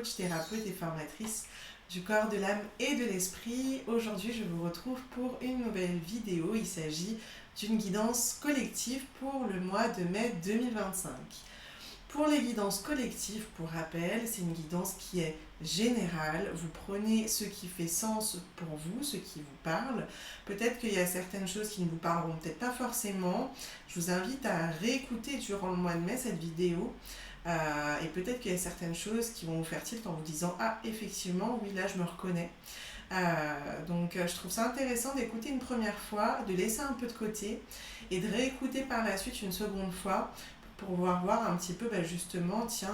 coach, thérapeute et formatrice du corps, de l'âme et de l'esprit. Aujourd'hui, je vous retrouve pour une nouvelle vidéo. Il s'agit d'une guidance collective pour le mois de mai 2025. Pour les guidances collectives, pour rappel, c'est une guidance qui est générale. Vous prenez ce qui fait sens pour vous, ce qui vous parle. Peut-être qu'il y a certaines choses qui ne vous parleront peut-être pas forcément. Je vous invite à réécouter durant le mois de mai cette vidéo. Et peut-être qu'il y a certaines choses qui vont vous faire tilt en vous disant « Ah, effectivement, oui, là, je me reconnais ». Donc je trouve ça intéressant d'écouter une première fois, de laisser un peu de côté et de réécouter par la suite une seconde fois pour pouvoir voir un petit peu justement, ce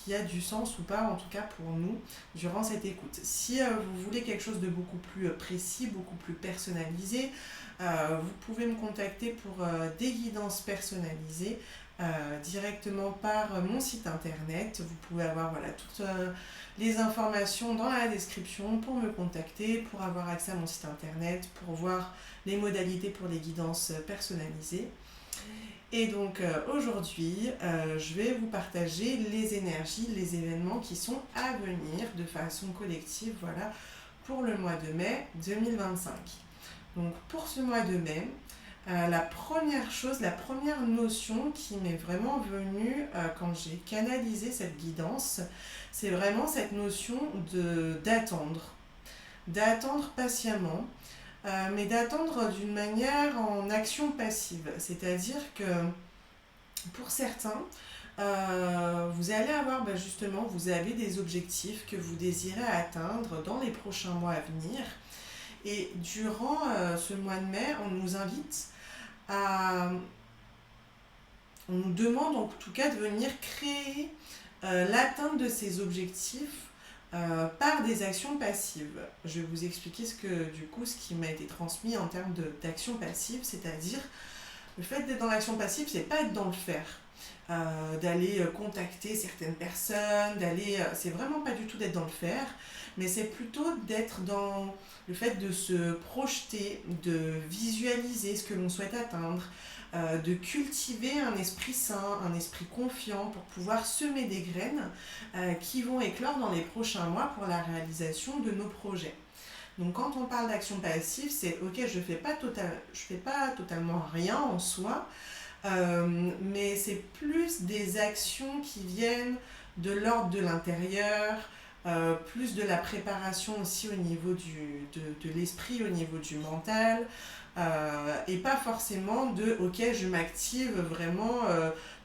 qui a du sens ou pas, en tout cas pour nous, durant cette écoute. Si vous voulez quelque chose de beaucoup plus précis, beaucoup plus personnalisé, vous pouvez me contacter pour des guidances personnalisées directement par mon site internet. Vous pouvez avoir toutes les informations dans la description pour me contacter, pour avoir accès à mon site internet, pour voir les modalités pour les guidances personnalisées. Et donc aujourd'hui, je vais vous partager les énergies, les événements qui sont à venir de façon collective, pour le mois de mai 2025. Donc pour ce mois de mai, la première chose, la première notion qui m'est vraiment venue quand j'ai canalisé cette guidance, c'est vraiment cette notion d'attendre patiemment, mais d'attendre d'une manière en action passive. C'est-à-dire que pour certains, vous allez avoir vous avez des objectifs que vous désirez atteindre dans les prochains mois à venir. Et durant ce mois de mai, on nous demande en tout cas de venir créer l'atteinte de ces objectifs par des actions passives. Je vais vous expliquer ce qui m'a été transmis en termes d'action passive, c'est-à-dire le fait d'être dans l'action passive, c'est pas être dans le faire. D'aller contacter certaines personnes, c'est vraiment pas du tout d'être dans le faire, mais c'est plutôt d'être dans le fait de se projeter, de visualiser ce que l'on souhaite atteindre, de cultiver un esprit sain, un esprit confiant pour pouvoir semer des graines qui vont éclore dans les prochains mois pour la réalisation de nos projets. Donc quand on parle d'action passive, c'est ok, je fais pas totalement rien en soi, mais c'est plus des actions qui viennent de l'ordre de l'intérieur, plus de la préparation aussi au niveau de l'esprit, au niveau du mental, et pas forcément de ok, je m'active vraiment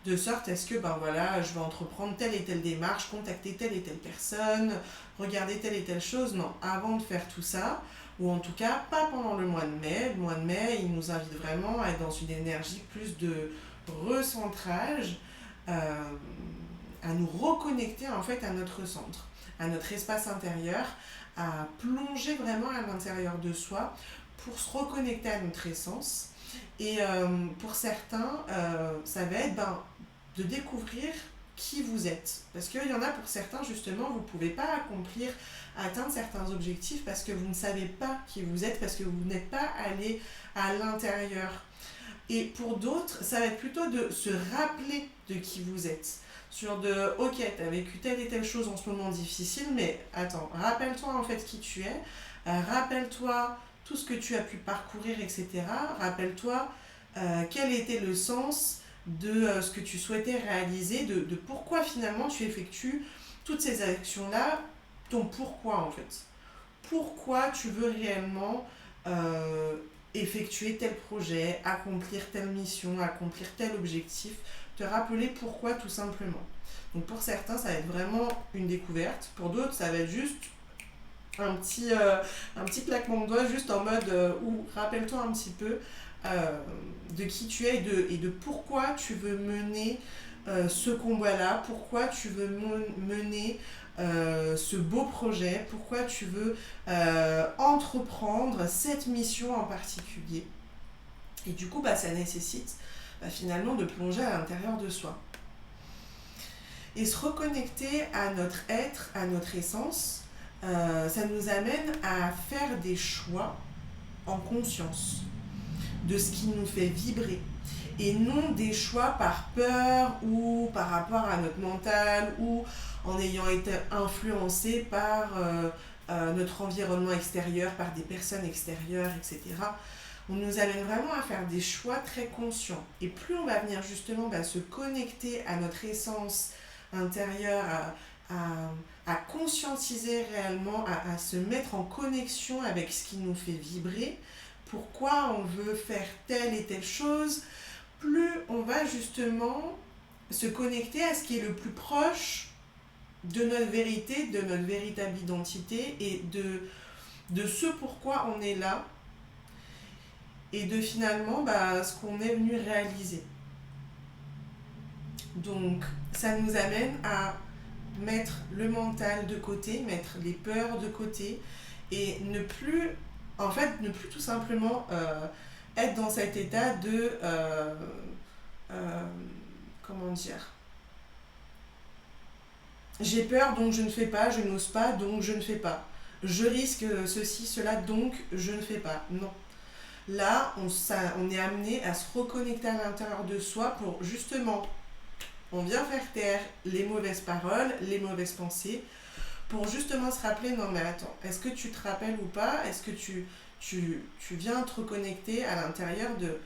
de sorte à ce que je vais entreprendre telle et telle démarche, contacter telle et telle personne, regarder telle et telle chose. Non, avant de faire tout ça, ou en tout cas pas pendant le mois de mai. Le mois de mai, il nous invite vraiment à être dans une énergie plus de recentrage, à nous reconnecter en fait à notre centre, à notre espace intérieur, à plonger vraiment à l'intérieur de soi pour se reconnecter à notre essence. Et pour certains, ça va être de découvrir qui vous êtes. Parce qu'il y en a pour certains, justement, vous ne pouvez pas atteindre certains objectifs parce que vous ne savez pas qui vous êtes, parce que vous n'êtes pas allé à l'intérieur. Et pour d'autres, ça va être plutôt de se rappeler de qui vous êtes. Ok, tu as vécu telle et telle chose en ce moment difficile, mais attends, rappelle-toi en fait qui tu es, rappelle-toi tout ce que tu as pu parcourir, etc. Rappelle-toi quel était le sens de ce que tu souhaitais réaliser, de pourquoi finalement tu effectues toutes ces actions-là, ton pourquoi en fait. Pourquoi tu veux réellement effectuer tel projet, accomplir telle mission, accomplir tel objectif, te rappeler pourquoi tout simplement. Donc pour certains, ça va être vraiment une découverte, pour d'autres, ça va être juste un petit claquement de doigts, juste en mode rappelle-toi un petit peu de qui tu es et de pourquoi tu veux mener ce combat-là, pourquoi tu veux mener ce beau projet, pourquoi tu veux entreprendre cette mission en particulier. Et du coup, ça nécessite finalement de plonger à l'intérieur de soi. Et se reconnecter à notre être, à notre essence, ça nous amène à faire des choix en conscience de ce qui nous fait vibrer. et non des choix par peur ou par rapport à notre mental ou en ayant été influencé par notre environnement extérieur, par des personnes extérieures, etc. On nous amène vraiment à faire des choix très conscients. Et plus on va venir justement se connecter à notre essence intérieure, à conscientiser réellement, à se mettre en connexion avec ce qui nous fait vibrer, pourquoi on veut faire telle et telle chose, plus on va justement se connecter à ce qui est le plus proche de notre vérité, de notre véritable identité et de ce pourquoi on est là et de finalement ce qu'on est venu réaliser. Donc ça nous amène à mettre le mental de côté, mettre les peurs de côté et ne plus tout simplement être dans cet état de comment dire, j'ai peur donc je ne fais pas, je n'ose pas donc je ne fais pas, je risque ceci, cela donc je ne fais pas. Non. Là, on est amené à se reconnecter à l'intérieur de soi pour justement, on vient faire taire les mauvaises paroles, les mauvaises pensées, pour justement se rappeler, non mais attends, est-ce que tu te rappelles ou pas, est-ce que tu viens te reconnecter à l'intérieur de,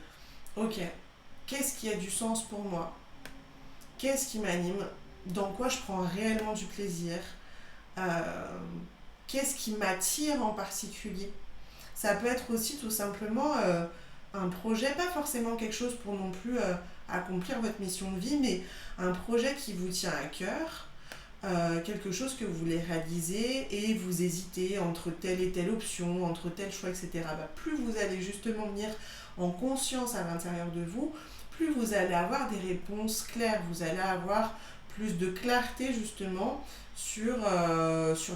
ok, qu'est-ce qui a du sens pour moi, qu'est-ce qui m'anime, dans quoi je prends réellement du plaisir, qu'est-ce qui m'attire en particulier. Ça peut être aussi tout simplement un projet, pas forcément quelque chose pour non plus accomplir votre mission de vie, mais un projet qui vous tient à cœur, quelque chose que vous voulez réaliser et vous hésitez entre telle et telle option, entre tel choix, etc. Plus vous allez justement venir en conscience à l'intérieur de vous, plus vous allez avoir des réponses claires, vous allez avoir plus de clarté justement sur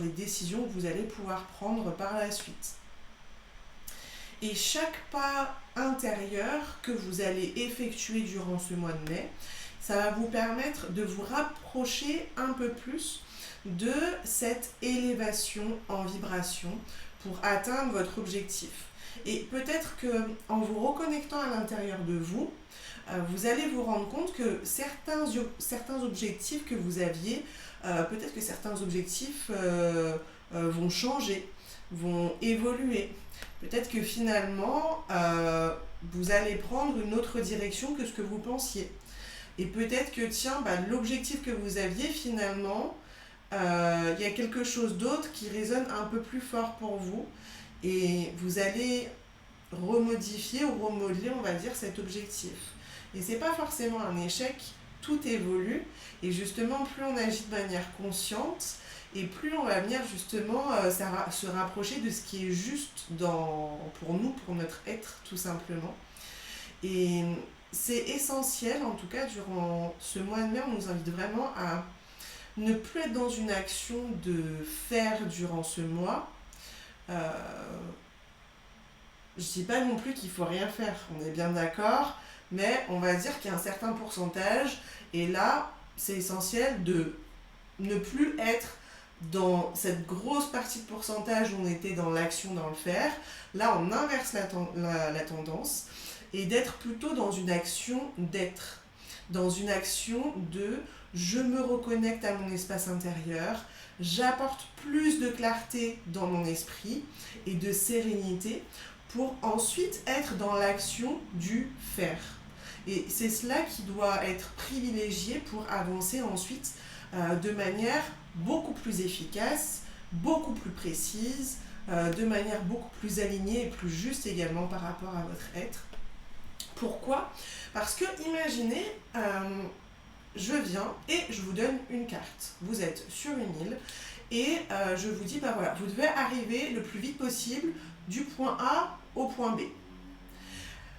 les décisions que vous allez pouvoir prendre par la suite. Et chaque pas intérieur que vous allez effectuer durant ce mois de mai, ça va vous permettre de vous rapprocher un peu plus de cette élévation en vibration pour atteindre votre objectif. Et peut-être qu'en vous reconnectant à l'intérieur de vous, vous allez vous rendre compte que certains objectifs que vous aviez, peut-être que certains objectifs vont changer, vont évoluer. Peut-être que finalement, vous allez prendre une autre direction que ce que vous pensiez. Et peut-être que, l'objectif que vous aviez, finalement, il y a quelque chose d'autre qui résonne un peu plus fort pour vous. Et vous allez remodifier ou remodeler, on va dire, cet objectif. Et c'est pas forcément un échec, tout évolue. Et justement, plus on agit de manière consciente, et plus on va venir justement se rapprocher de ce qui est juste pour nous, pour notre être, tout simplement. Et c'est essentiel, en tout cas, durant ce mois de mai, on nous invite vraiment à ne plus être dans une action de faire durant ce mois. Je dis pas non plus qu'il faut rien faire, on est bien d'accord, mais on va dire qu'il y a un certain pourcentage, et là, c'est essentiel de ne plus être dans cette grosse partie de pourcentage où on était dans l'action, dans le faire. Là, on inverse la tendance et d'être plutôt dans une action d'être, dans une action de je me reconnecte à mon espace intérieur, j'apporte plus de clarté dans mon esprit et de sérénité pour ensuite être dans l'action du faire. Et c'est cela qui doit être privilégié pour avancer ensuite de manière beaucoup plus efficace, beaucoup plus précise, de manière beaucoup plus alignée et plus juste également par rapport à votre être. Pourquoi ? Parce que imaginez, je viens et je vous donne une carte. Vous êtes sur une île et je vous dis, vous devez arriver le plus vite possible du point A au point B.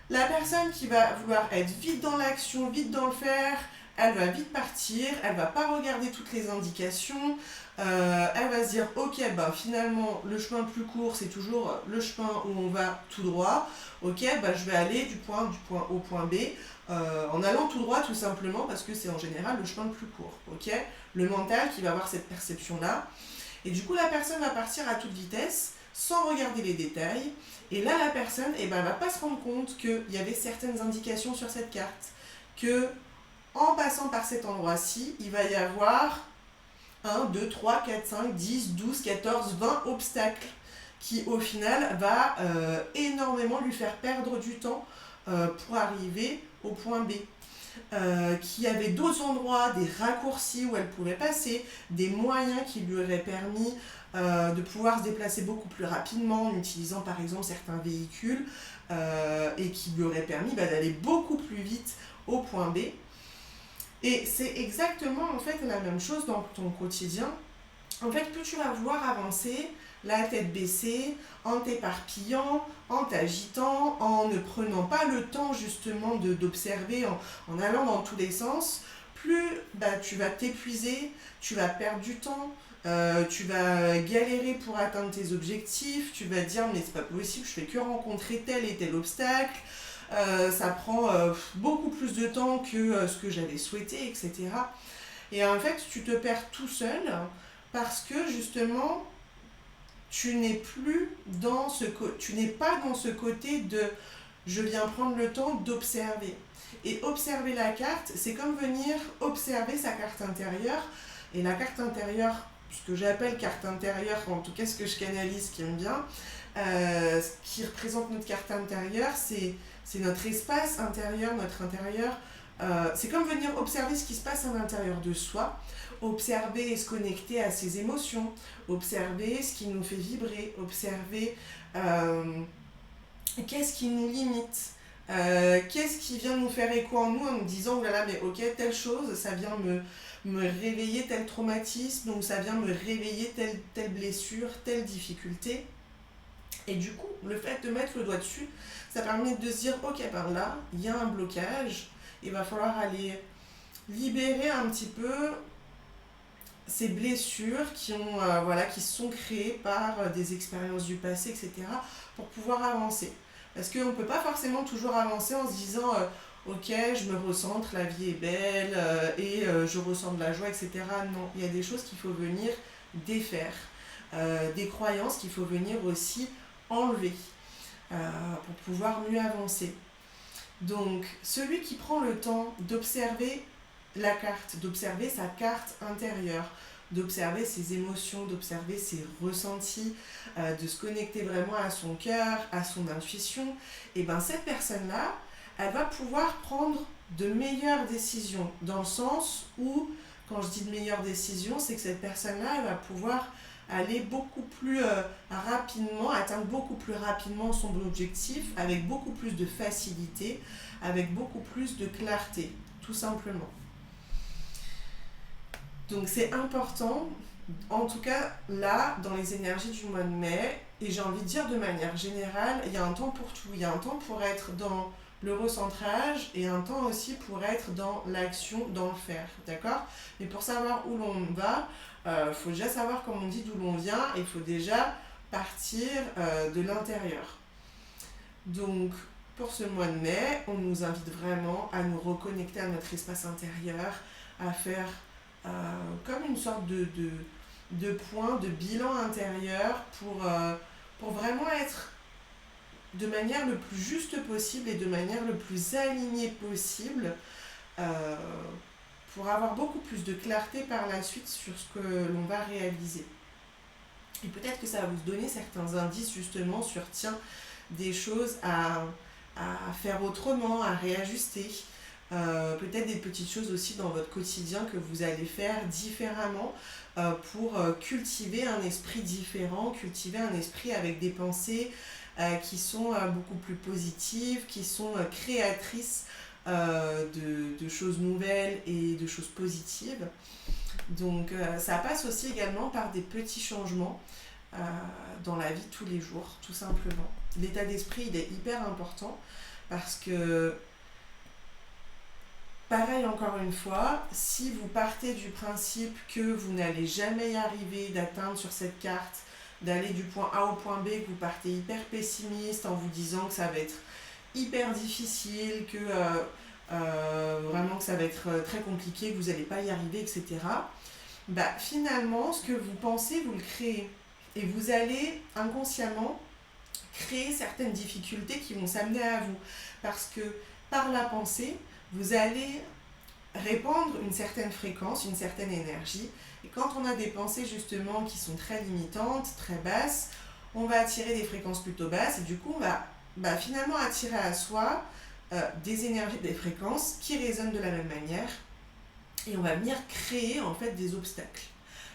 La personne qui va vouloir être vite dans l'action, vite dans le faire, elle va vite partir, elle va pas regarder toutes les indications, elle va se dire ok finalement le chemin le plus court c'est toujours le chemin où on va tout droit, ok je vais aller du point A au point B en allant tout droit tout simplement parce que c'est en général le chemin le plus court, ok, le mental qui va avoir cette perception là et du coup la personne va partir à toute vitesse sans regarder les détails et là la personne va pas se rendre compte qu'il y avait certaines indications sur cette carte. que en passant par cet endroit-ci, il va y avoir 1, 2, 3, 4, 5, 10, 12, 14, 20 obstacles qui au final va énormément lui faire perdre du temps pour arriver au point B. Qui avait d'autres endroits, des raccourcis où elle pouvait passer, des moyens qui lui auraient permis de pouvoir se déplacer beaucoup plus rapidement en utilisant par exemple certains véhicules et qui lui auraient permis d'aller beaucoup plus vite au point B. Et c'est exactement en fait la même chose dans ton quotidien. En fait, plus tu vas vouloir avancer, la tête baissée, en t'éparpillant, en t'agitant, en ne prenant pas le temps justement d'observer, en allant dans tous les sens, plus tu vas t'épuiser, tu vas perdre du temps, tu vas galérer pour atteindre tes objectifs, tu vas dire mais c'est pas possible, je fais que rencontrer tel et tel obstacle, ça prend beaucoup plus de temps que ce que j'avais souhaité, etc. Et en fait, tu te perds tout seul parce que justement, tu n'es pas dans ce côté de je viens prendre le temps d'observer. Et observer la carte, c'est comme venir observer sa carte intérieure. Et la carte intérieure, ce que j'appelle carte intérieure, en tout cas ce que je canalise, qui aime bien, ce qui représente notre carte intérieure, c'est notre espace intérieur, notre intérieur. C'est comme venir observer ce qui se passe à l'intérieur de soi, observer et se connecter à ses émotions, observer ce qui nous fait vibrer, observer qu'est-ce qui nous limite, qu'est-ce qui vient nous faire écho en nous en nous disant oh là là, mais ok, telle chose, ça vient me réveiller tel traumatisme, ou ça vient me réveiller telle blessure, telle difficulté. Et du coup, le fait de mettre le doigt dessus, ça permet de se dire ok, par là, il y a un blocage, il va falloir aller libérer un petit peu ces blessures qui se sont créées par des expériences du passé, etc., pour pouvoir avancer. Parce qu'on ne peut pas forcément toujours avancer en se disant ok, je me recentre, la vie est belle et je ressens de la joie, etc. Non, il y a des choses qu'il faut venir défaire, des croyances qu'il faut venir aussi enlever pour pouvoir mieux avancer. Donc, celui qui prend le temps d'observer la carte, d'observer sa carte intérieure, d'observer ses émotions, d'observer ses ressentis, de se connecter vraiment à son cœur, à son intuition, et bien cette personne-là, elle va pouvoir prendre de meilleures décisions, dans le sens où, quand je dis de meilleures décisions, c'est que cette personne-là, elle va pouvoir aller beaucoup plus rapidement, atteindre beaucoup plus rapidement son objectif, avec beaucoup plus de facilité, avec beaucoup plus de clarté, tout simplement. Donc c'est important, en tout cas là, dans les énergies du mois de mai, et j'ai envie de dire de manière générale, il y a un temps pour tout. Il y a un temps pour être dans le recentrage et un temps aussi pour être dans l'action, dans le faire, d'accord ? Mais pour savoir où l'on va, faut déjà savoir, comme on dit, d'où l'on vient, et il faut déjà partir de l'intérieur. Donc, pour ce mois de mai, on nous invite vraiment à nous reconnecter à notre espace intérieur, à faire comme une sorte de point, de bilan intérieur pour vraiment être de manière le plus juste possible et de manière le plus alignée possible pour avoir beaucoup plus de clarté par la suite sur ce que l'on va réaliser. Et peut-être que ça va vous donner certains indices justement sur des choses à faire autrement, à réajuster. Peut-être des petites choses aussi dans votre quotidien que vous allez faire différemment pour cultiver un esprit différent, cultiver un esprit avec des pensées qui sont beaucoup plus positives, qui sont créatrices de choses nouvelles et de choses positives. Donc ça passe aussi également par des petits changements dans la vie de tous les jours, tout simplement. L'état d'esprit, il est hyper important parce que pareil, encore une fois, si vous partez du principe que vous n'allez jamais y arriver d'atteindre sur cette carte, d'aller du point A au point B, que vous partez hyper pessimiste en vous disant que ça va être hyper difficile, que vraiment que ça va être très compliqué, que vous n'allez pas y arriver, etc. Finalement, ce que vous pensez, vous le créez. Et vous allez inconsciemment créer certaines difficultés qui vont s'amener à vous. Parce que par la pensée, vous allez répandre une certaine fréquence, une certaine énergie. Et quand on a des pensées justement qui sont très limitantes, très basses, on va attirer des fréquences plutôt basses et du coup on va finalement attirer à soi des énergies, des fréquences qui résonnent de la même manière et on va venir créer en fait des obstacles.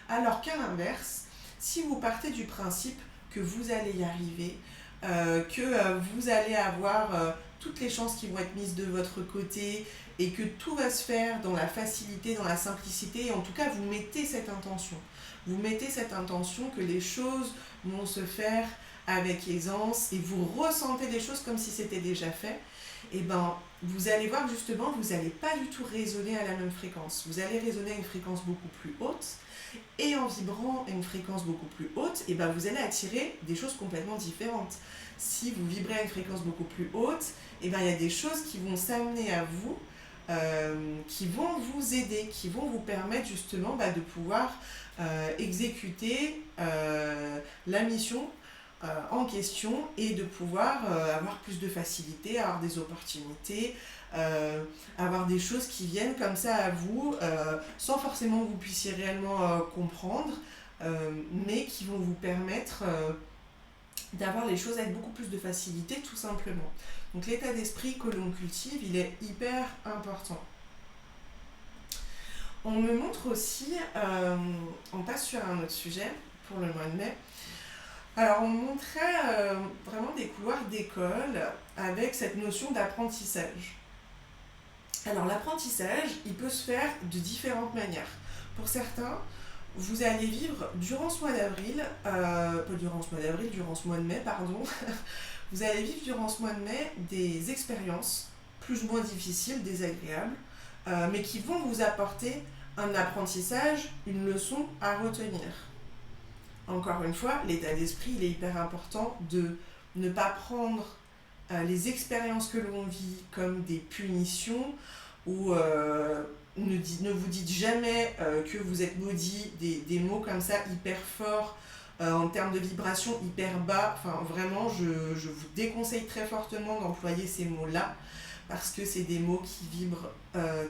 Alors qu'à l'inverse, si vous partez du principe que vous allez y arriver, que vous allez avoir toutes les chances qui vont être mises de votre côté et que tout va se faire dans la facilité, dans la simplicité, et en tout cas vous mettez cette intention. Vous mettez cette intention que les choses vont se faire avec aisance et vous ressentez les choses comme si c'était déjà fait, et ben vous allez voir justement, vous n'allez pas du tout résonner à la même fréquence. Vous allez résonner à une fréquence beaucoup plus haute et en vibrant à une fréquence beaucoup plus haute, et ben vous allez attirer des choses complètement différentes. Si vous vibrez à une fréquence beaucoup plus haute, et ben il y a des choses qui vont s'amener à vous, qui vont vous aider, qui vont vous permettre justement de pouvoir exécuter la mission en question et de pouvoir avoir plus de facilité, avoir des opportunités, avoir des choses qui viennent comme ça à vous sans forcément que vous puissiez réellement comprendre, mais qui vont vous permettre d'avoir les choses avec beaucoup plus de facilité tout simplement. Donc l'état d'esprit que l'on cultive, il est hyper important. On me montre aussi, on passe sur un autre sujet pour le mois de mai. Alors on montrait vraiment des couloirs d'école avec cette notion d'apprentissage. Alors l'apprentissage, il peut se faire de différentes manières. Pour certains, vous allez vivre durant ce mois d'avril, durant ce mois de mai, pardon, vous allez vivre durant ce mois de mai des expériences plus ou moins difficiles, désagréables, mais qui vont vous apporter un apprentissage, une leçon à retenir. Encore une fois, l'état d'esprit, il est hyper important de ne pas prendre les expériences que l'on vit comme des punitions ou ne vous dites jamais que vous êtes maudit, des mots comme ça hyper forts en termes de vibration hyper bas. Enfin vraiment, je vous déconseille très fortement d'employer ces mots-là parce que c'est des mots qui vibrent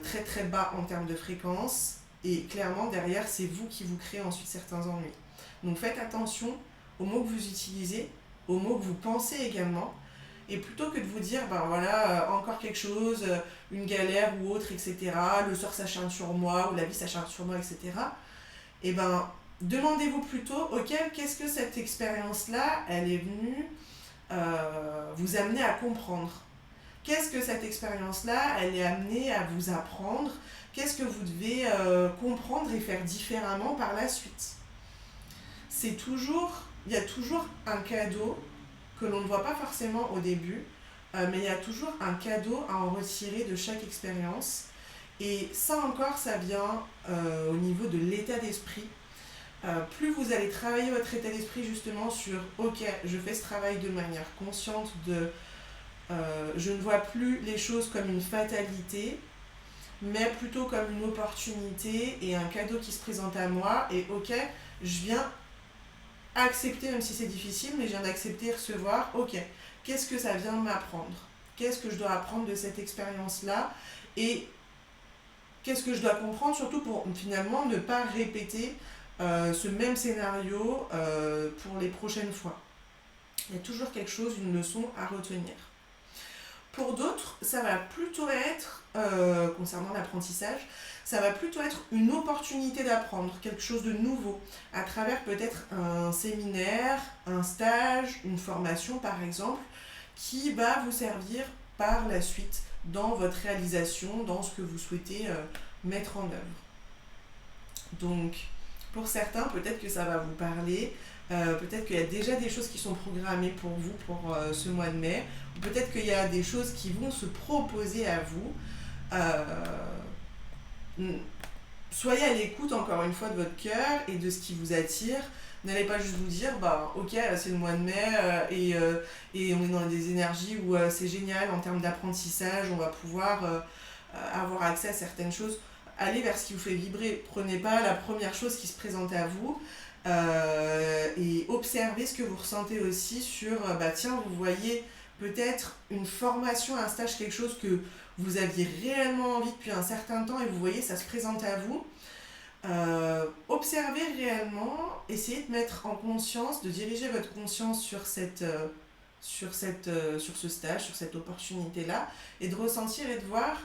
très très bas en termes de fréquence et clairement derrière c'est vous qui vous créez ensuite certains ennuis. Donc faites attention aux mots que vous utilisez, aux mots que vous pensez également. Et plutôt que de vous dire, encore quelque chose, une galère ou autre, etc., le sort s'acharne sur moi, ou la vie s'acharne sur moi, etc., et demandez-vous plutôt, ok, qu'est-ce que cette expérience-là, elle est venue vous amener à comprendre? Qu'est-ce que cette expérience-là, elle est amenée à vous apprendre? Qu'est-ce que vous devez comprendre et faire différemment par la suite? Il y a toujours un cadeau que l'on ne voit pas forcément au début, mais il y a toujours un cadeau à en retirer de chaque expérience. Et ça encore, ça vient au niveau de l'état d'esprit. Plus vous allez travailler votre état d'esprit justement sur « Ok, je fais ce travail de manière consciente, je ne vois plus les choses comme une fatalité, mais plutôt comme une opportunité et un cadeau qui se présente à moi. Et ok, je viens accepter, même si c'est difficile, mais je viens d'accepter, recevoir, ok, qu'est-ce que ça vient m'apprendre? Qu'est-ce que je dois apprendre de cette expérience-là? Et qu'est-ce que je dois comprendre, surtout pour finalement ne pas répéter ce même scénario pour les prochaines fois. Il y a toujours quelque chose, une leçon à retenir. Pour d'autres, ça va plutôt être, concernant l'apprentissage, ça va plutôt être une opportunité d'apprendre quelque chose de nouveau, à travers peut-être un séminaire, un stage, une formation par exemple, qui va vous servir par la suite dans votre réalisation, dans ce que vous souhaitez mettre en œuvre. Donc, pour certains, peut-être que ça va vous parler, peut-être qu'il y a déjà des choses qui sont programmées pour vous pour ce mois de mai, ou peut-être qu'il y a des choses qui vont se proposer à vous. Soyez à l'écoute encore une fois de votre cœur et de ce qui vous attire. N'allez pas juste vous dire ok, c'est le mois de mai et on est dans des énergies où c'est génial en termes d'apprentissage, on va pouvoir avoir accès à certaines choses. Allez vers ce qui vous fait vibrer, prenez pas la première chose qui se présente à vous et observez ce que vous ressentez aussi sur tiens, vous voyez peut-être une formation, un stage, quelque chose que vous aviez réellement envie depuis un certain temps et vous voyez ça se présente à vous, observez réellement, essayez de mettre en conscience, de diriger votre conscience sur ce stage, sur cette opportunité-là, et de ressentir et de voir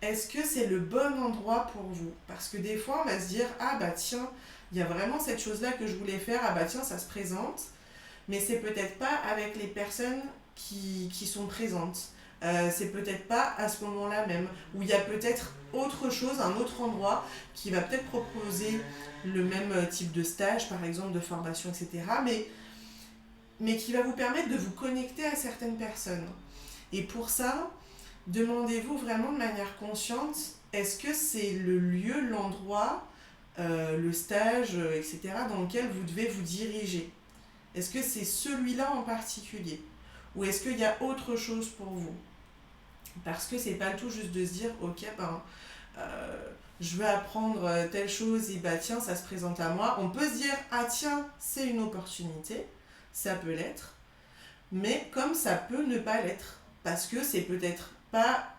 est-ce que c'est le bon endroit pour vous. Parce que des fois, on va se dire, ah bah tiens, il y a vraiment cette chose-là que je voulais faire, ah bah tiens, ça se présente, mais c'est peut-être pas avec les personnes qui sont présentes. C'est peut-être pas à ce moment-là même, où il y a peut-être autre chose, un autre endroit qui va peut-être proposer le même type de stage, par exemple, de formation, etc., mais qui va vous permettre de vous connecter à certaines personnes. Et pour ça, demandez-vous vraiment de manière consciente, est-ce que c'est le lieu, l'endroit, le stage, etc., dans lequel vous devez vous diriger? Est-ce que c'est celui-là en particulier? Ou est-ce qu'il y a autre chose pour vous? Parce que c'est pas le tout juste de se dire, ok, je veux apprendre telle chose et bah tiens, ça se présente à moi. On peut se dire, ah tiens, c'est une opportunité, ça peut l'être, mais comme ça peut ne pas l'être. Parce que c'est peut-être pas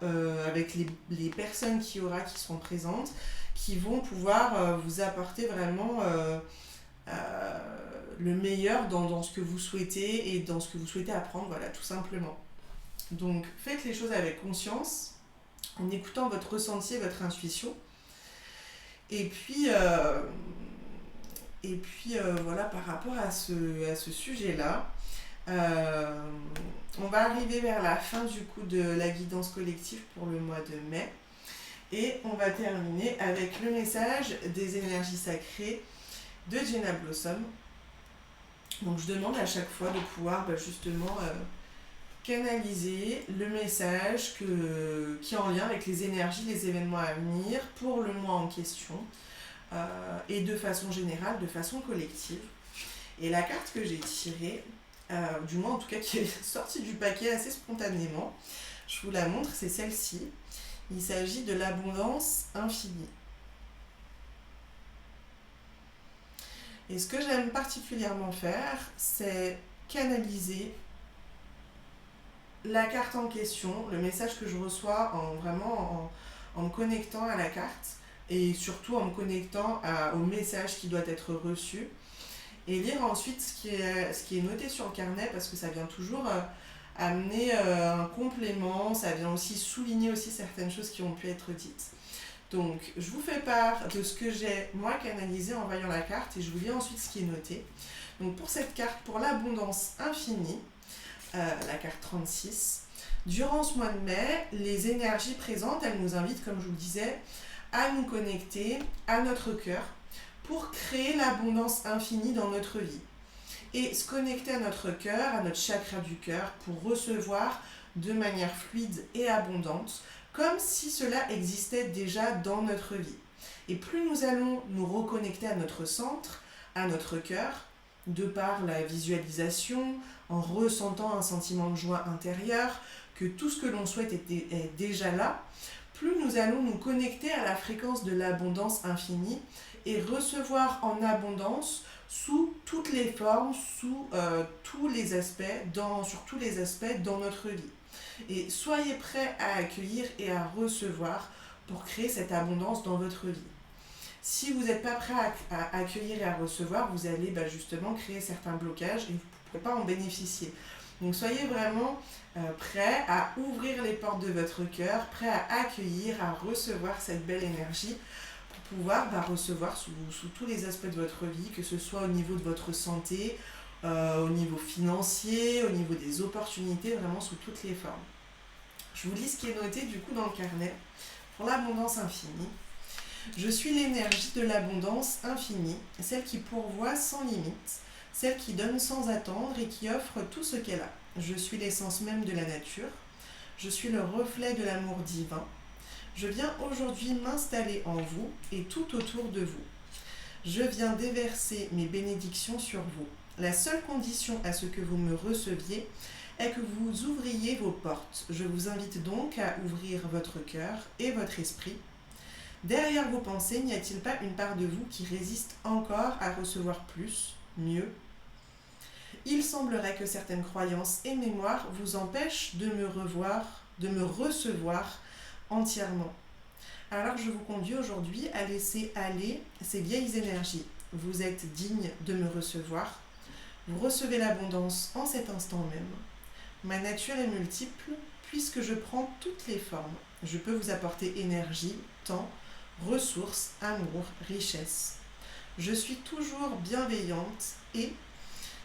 avec les personnes qui seront présentes qui vont pouvoir vous apporter vraiment le meilleur dans ce que vous souhaitez et dans ce que vous souhaitez apprendre, voilà, tout simplement. Donc faites les choses avec conscience, en écoutant votre ressenti et votre intuition. Et puis voilà, par rapport à ce sujet-là, on va arriver vers la fin du coup de la guidance collective pour le mois de mai. Et on va terminer avec le message des énergies sacrées de Jenna Blossom. Donc je demande à chaque fois de pouvoir justement canaliser le message qui est en lien avec les énergies, les événements à venir pour le mois en question, et de façon générale, de façon collective. Et la carte que j'ai tirée, du moins en tout cas qui est sortie du paquet assez spontanément, je vous la montre, c'est celle-ci. Il s'agit de l'abondance infinie. Et ce que j'aime particulièrement faire, c'est canaliser la carte en question, le message que je reçois en me connectant à la carte et surtout en me connectant au message qui doit être reçu, et lire ensuite ce qui est noté sur le carnet, parce que ça vient toujours amener un complément, ça vient aussi souligner aussi certaines choses qui ont pu être dites. Donc je vous fais part de ce que j'ai moi canalisé en voyant la carte et je vous lis ensuite ce qui est noté. Donc pour cette carte, pour l'abondance infinie, la carte 36, durant ce mois de mai, les énergies présentes, elles nous invitent, comme je vous le disais, à nous connecter à notre cœur pour créer l'abondance infinie dans notre vie. Et se connecter à notre cœur, à notre chakra du cœur, pour recevoir de manière fluide et abondante, comme si cela existait déjà dans notre vie. Et plus nous allons nous reconnecter à notre centre, à notre cœur, de par la visualisation, en ressentant un sentiment de joie intérieure, que tout ce que l'on souhaite est déjà là, plus nous allons nous connecter à la fréquence de l'abondance infinie et recevoir en abondance sous toutes les formes, sur tous les aspects dans notre vie. Et soyez prêts à accueillir et à recevoir pour créer cette abondance dans votre vie. Si vous n'êtes pas prêt à accueillir et à recevoir, vous allez justement créer certains blocages et vous ne pourrez pas en bénéficier. Donc soyez vraiment prêts à ouvrir les portes de votre cœur, prêts à accueillir, à recevoir cette belle énergie pour pouvoir recevoir sous tous les aspects de votre vie, que ce soit au niveau de votre santé, au niveau financier, au niveau des opportunités, vraiment sous toutes les formes. Je vous lis ce qui est noté du coup dans le carnet. Pour l'abondance infinie, je suis l'énergie de l'abondance infinie, celle qui pourvoit sans limite, celle qui donne sans attendre et qui offre tout ce qu'elle a. Je suis l'essence même de la nature, je suis le reflet de l'amour divin. Je viens aujourd'hui m'installer en vous et tout autour de vous. Je viens déverser mes bénédictions sur vous. La seule condition à ce que vous me receviez est que vous ouvriez vos portes. Je vous invite donc à ouvrir votre cœur et votre esprit. Derrière vos pensées, n'y a-t-il pas une part de vous qui résiste encore à recevoir plus, mieux ? Il semblerait que certaines croyances et mémoires vous empêchent de me recevoir entièrement. Alors je vous conduis aujourd'hui à laisser aller ces vieilles énergies. Vous êtes digne de me recevoir. Vous recevez l'abondance en cet instant même. Ma nature est multiple puisque je prends toutes les formes. Je peux vous apporter énergie, temps, ressources, amour, richesse. Je suis toujours bienveillante et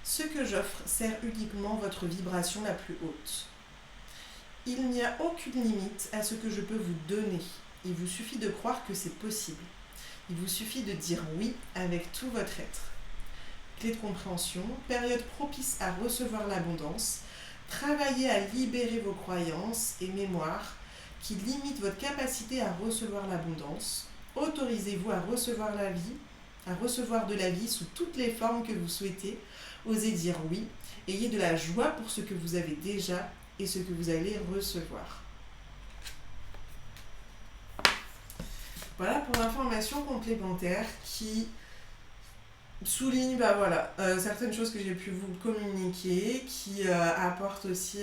ce que j'offre sert uniquement votre vibration la plus haute. Il n'y a aucune limite à ce que je peux vous donner. Il vous suffit de croire que c'est possible. Il vous suffit de dire oui avec tout votre être. Clé de compréhension, période propice à recevoir l'abondance. Travaillez à libérer vos croyances et mémoires qui limitent votre capacité à recevoir l'abondance. Autorisez-vous à recevoir la vie, à recevoir de la vie sous toutes les formes que vous souhaitez. Osez dire oui. Ayez de la joie pour ce que vous avez déjà et ce que vous allez recevoir. Voilà pour l'information complémentaire qui souligne certaines choses que j'ai pu vous communiquer, qui apportent aussi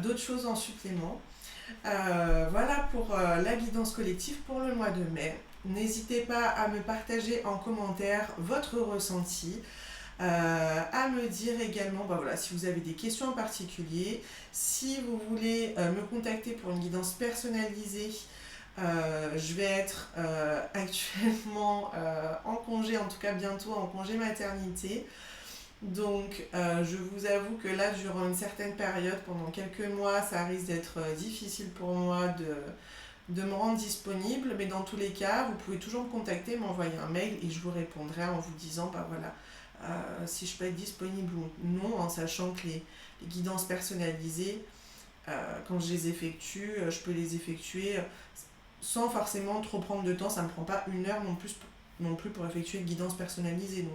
d'autres choses en supplément. Voilà pour la guidance collective pour le mois de mai. N'hésitez pas à me partager en commentaire votre ressenti, à me dire également si vous avez des questions en particulier, si vous voulez me contacter pour une guidance personnalisée. Je vais être actuellement en congé, en tout cas bientôt en congé maternité. Donc je vous avoue que là, durant une certaine période, pendant quelques mois, ça risque d'être difficile pour moi de me rendre disponible. Mais dans tous les cas, vous pouvez toujours me contacter, m'envoyer un mail et je vous répondrai en vous disant si je peux être disponible ou non, en sachant que les guidances personnalisées, quand je les effectue, je peux les effectuer sans forcément trop prendre de temps. Ça ne me prend pas 1 heure non plus pour effectuer une guidance personnalisée.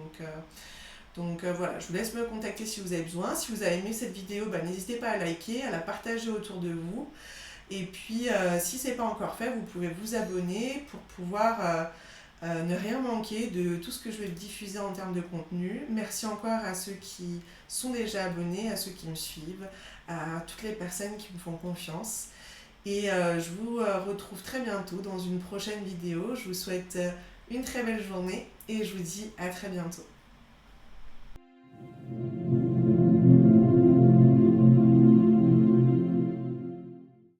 Donc voilà, je vous laisse me contacter si vous avez besoin. Si vous avez aimé cette vidéo, n'hésitez pas à liker, à la partager autour de vous. Et puis si ce n'est pas encore fait, vous pouvez vous abonner pour pouvoir ne rien manquer de tout ce que je vais diffuser en termes de contenu. Merci encore à ceux qui sont déjà abonnés, à ceux qui me suivent, à toutes les personnes qui me font confiance. Et je vous retrouve très bientôt dans une prochaine vidéo. Je vous souhaite une très belle journée et je vous dis à très bientôt.